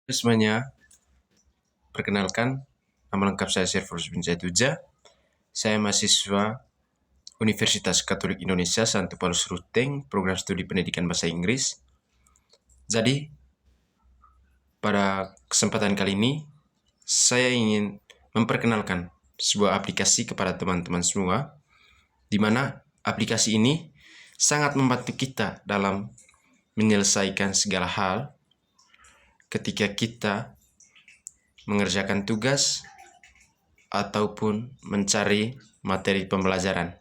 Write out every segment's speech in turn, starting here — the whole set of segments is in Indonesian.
Semuanya, perkenalkan, nama lengkap saya Servus Binjatuja. Saya mahasiswa Universitas Katolik Indonesia Santo Paulus Ruteng, program studi pendidikan bahasa Inggris. Jadi, pada kesempatan kali ini, saya ingin memperkenalkan sebuah aplikasi kepada teman-teman semua, di mana aplikasi ini sangat membantu kita dalam menyelesaikan segala hal ketika kita mengerjakan tugas ataupun mencari materi pembelajaran.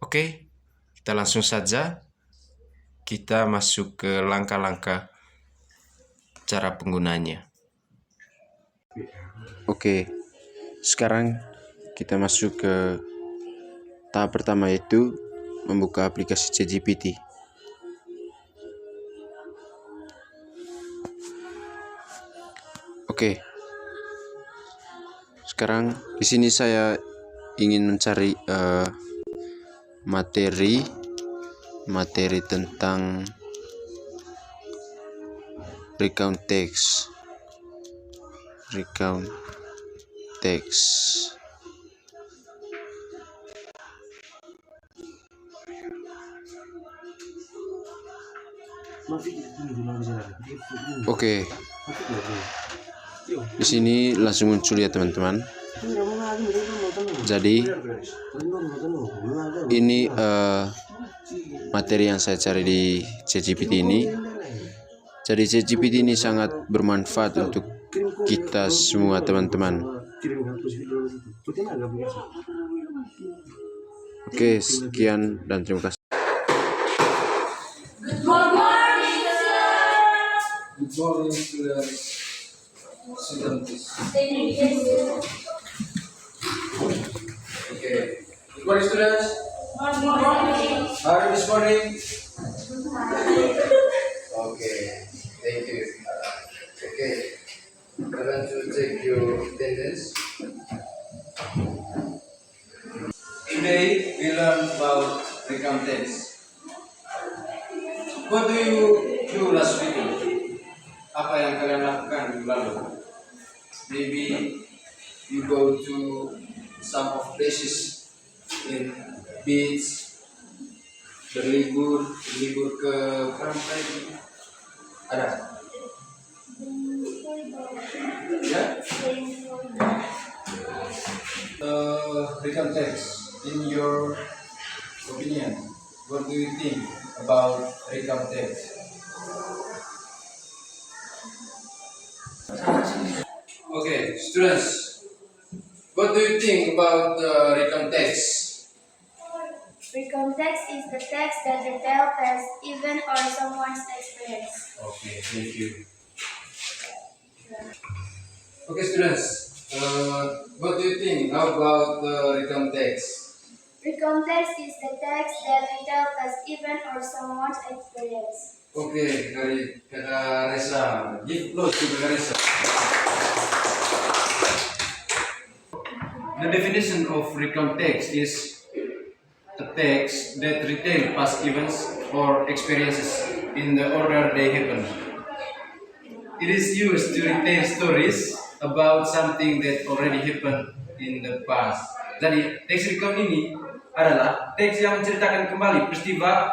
Oke, kita langsung saja kita masuk ke langkah-langkah cara penggunanya. Oke, sekarang kita masuk ke tahap pertama, yaitu membuka aplikasi ChatGPT. Oke. Sekarang di sini saya ingin mencari materi tentang recount text. Oke. Di sini langsung muncul ya teman-teman. Jadi ini materi yang saya cari di ChatGPT ini. Jadi ChatGPT ini sangat bermanfaat untuk kita semua teman-teman. Oke, sekian dan terima kasih. Good morning, students. Okay. Good morning, students. Good morning. How are you this morning? Okay. Thank you. Okay. I want to check your attendance. Today we learn about recount text. What do you do last week? Apa yang kalian lakukan minggu lalu? Maybe you go to some of places in beach, berlibur ke pantai. Ada? Ya? Recount text. In your opinion, what do you think about recount text? Okay, students, what do you think about recount text? Recount text is the text that details past event or someone's experience. Okay, thank you. Okay, students, what do you think about recount text? Recount text is the text that details past event or someone's experience. Okay, dari Kakak Reza, give applause to Kakak Reza. The definition of recount text is a text that retains past events or experiences in the order they happen. It is used to retell stories about something that already happened in the past. Jadi, teks recount ini adalah teks yang menceritakan kembali peristiwa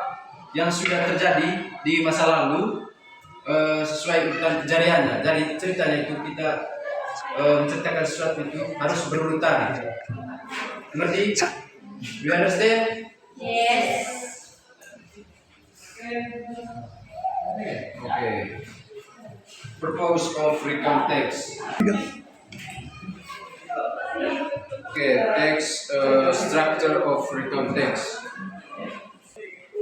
yang sudah terjadi di masa lalu sesuai urutan kejadiannya. Jadi ceritanya itu kita menceritakan sesuatu itu harus berurutan. Mengerti? You understand? Yes. Okay. Purpose of recount text. Okay, text structure of recount text.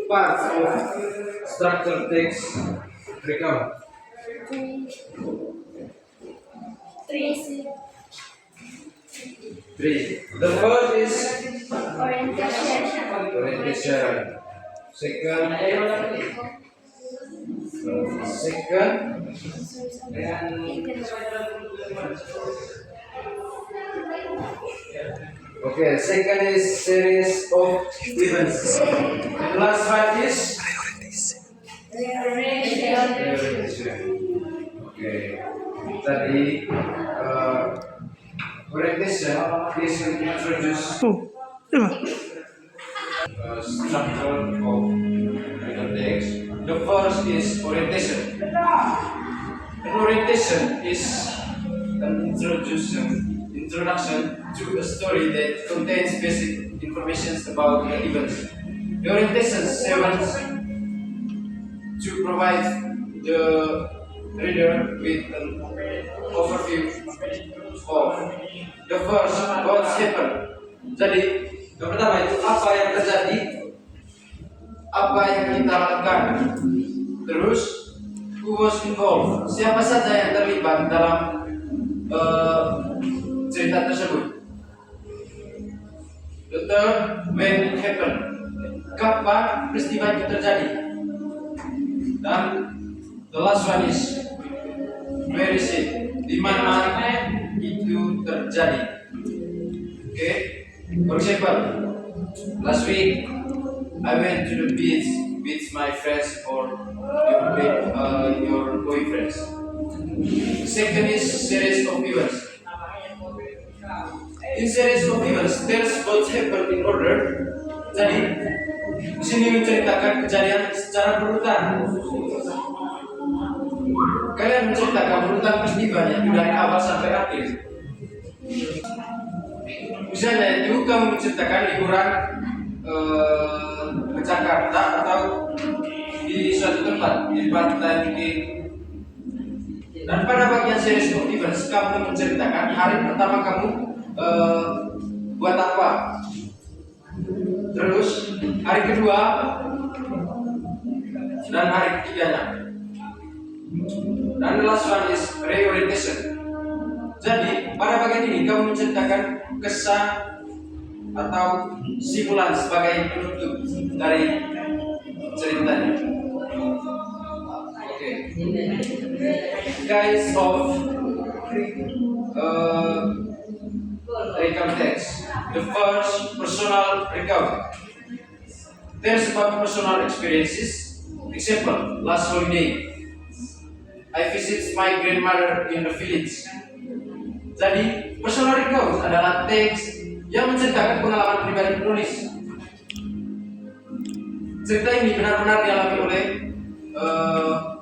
Part of structure text recount. Three. The first is orientation. Second, okay. Second is series of events. The last one is Jadi orientation is introduce structure of written text. The first is orientation. An orientation is an introduction to a story that contains basic information about the events. The orientation serves to provide the reader with an overview of the first what's happened. Jadi yang pertama itu apa yang terjadi, apa yang kita lakukan, terus who was involved, siapa saja yang terlibat dalam cerita tersebut. The third, when it happened, kapan peristiwa itu terjadi. Dan the last one is where is it, di mana itu terjadi. Okay, for example, last week I went to the beach with my friends or your boyfriends. Second is series of events. In series of events, there's what happened in order. Jadi di sini menceritakan kejadian secara berurutan. Kalian menceritakan urutan peristiwanya dari awal sampai akhir. Misalnya itu kamu menceritakan liburan ke Jakarta atau di suatu tempat di pantai mungkin. Dan pada bagian series of events kamu menceritakan hari pertama kamu buat apa. Terus hari kedua dan hari ketiganya. Dan the last one is reorientation. Jadi pada bagian ini kamu menceritakan kesan atau simpulan sebagai penutup dari ceritanya. Oke. Guys of recount text. The first, personal recount. There's about personal experiences. Example, last holiday I visit my grandmother in the village. Jadi, personal recount adalah teks yang menceritakan pengalaman pribadi penulis. Cerita ini benar-benar dialami oleh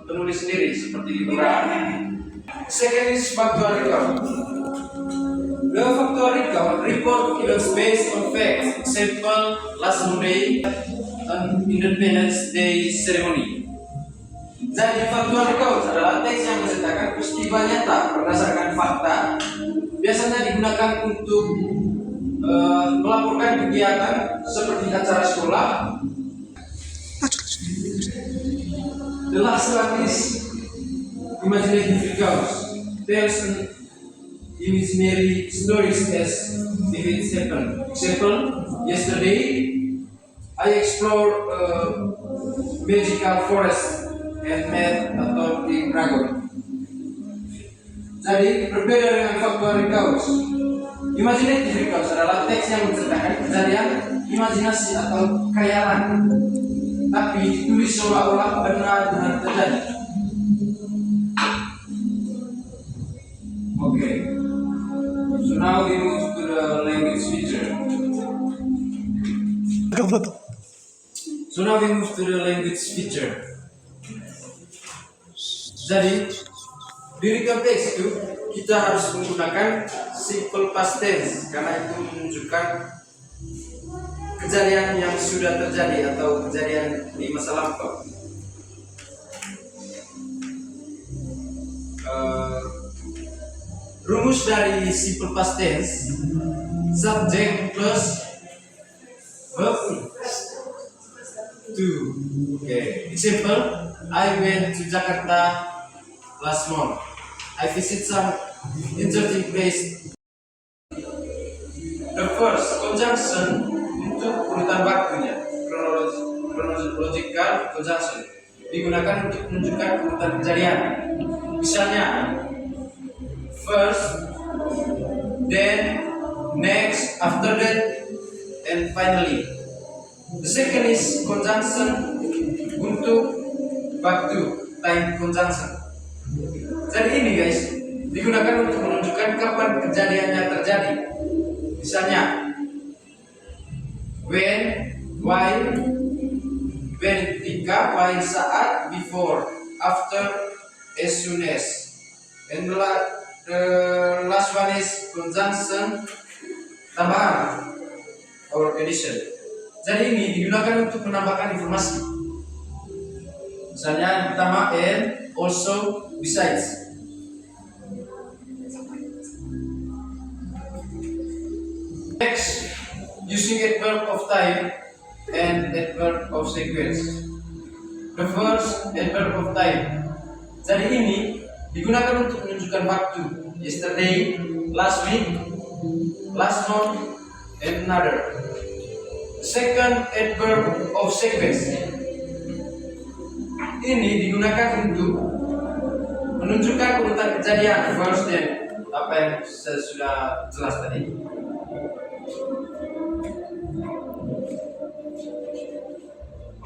penulis sendiri, seperti liburan. Second is factual recount. The factual recount report events based on facts. Example, last Monday, an Independence Day ceremony. Jadi factual recount adalah teks yang menceritakan peristiwa nyata berdasarkan fakta. Biasanya digunakan untuk melaporkan kegiatan seperti acara sekolah. The last one is imaginative recounts. Tells an imaginary stories as if it happened. Example, yesterday I explored a magical forest and met a talking dragon. Jadi berbeda dengan factual recounts. Imaginative recounts adalah teks yang menceritakan kejadian imajinasi atau khayalan, tapi ditulis seolah-olah benar-benar terjadi. Okay. So now we move to the language feature. So now we move to the language feature. Jadi di recount text itu kita harus menggunakan simple past tense karena itu menunjukkan kejadian yang sudah terjadi atau kejadian di masa lampau. Rumus dari simple past tense, subject plus verb to. Okay. Example, I went to Jakarta last month. I visit some interesting place. The first conjunction untuk urutan waktunya, chronological conjunction, digunakan untuk menunjukkan urutan kejadian. Misalnya, first, then, next, after that, and finally. The second is conjunction untuk waktu, time conjunction. Jadi ini guys, digunakan untuk menunjukkan kapan kejadiannya terjadi. Misalnya, when, why, when ketika, why saat, before, after, as soon as. And the last one is conjunction, tambahan or addition. Jadi ini digunakan untuk menambahkan informasi. Misalnya yang pertama and, also, besides. Next, using adverb of time and adverb of sequence. The first adverb of time. Jadi ini digunakan untuk menunjukkan waktu. Yesterday, last week, last month, and another. Second adverb of sequence. Ini digunakan untuk menunjukkan urutan kejadian. First dan apa yang saya sudah jelas tadi.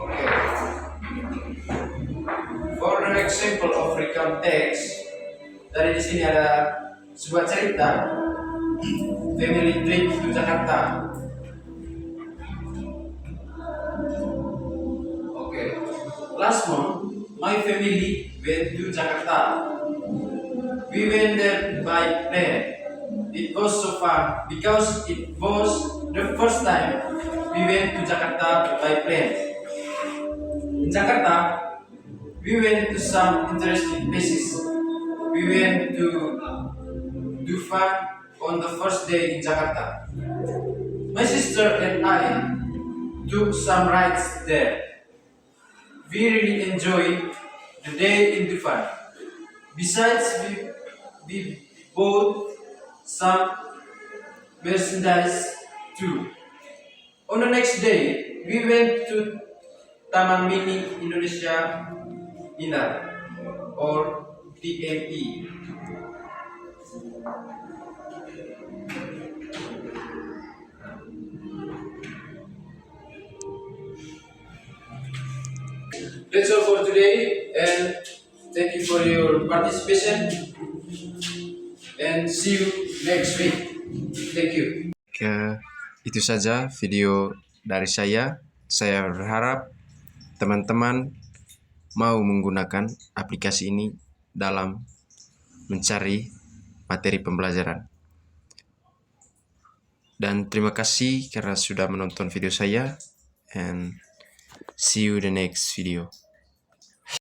Okay. For the example of recount text, dari di sini ada sebuah cerita family trip to Jakarta. Okay. Last month, my family went to Jakarta. We went there by plane. It was so fun because it was the first time we went to Jakarta by plane. In Jakarta, we went to some interesting places. We went to Dufan on the first day in Jakarta. My sister and I took some rides there. We really enjoyed the day in Dufan. Besides, we bought some merchandise too. On the next day, we went to Taman Mini Indonesia Indah or TMI. That's all for today, and thank you for your participation, and see you next week. Thank you. Itu saja video dari saya. Saya berharap teman-teman mau menggunakan aplikasi ini dalam mencari materi pembelajaran. Dan terima kasih karena sudah menonton video saya, and see you the next video.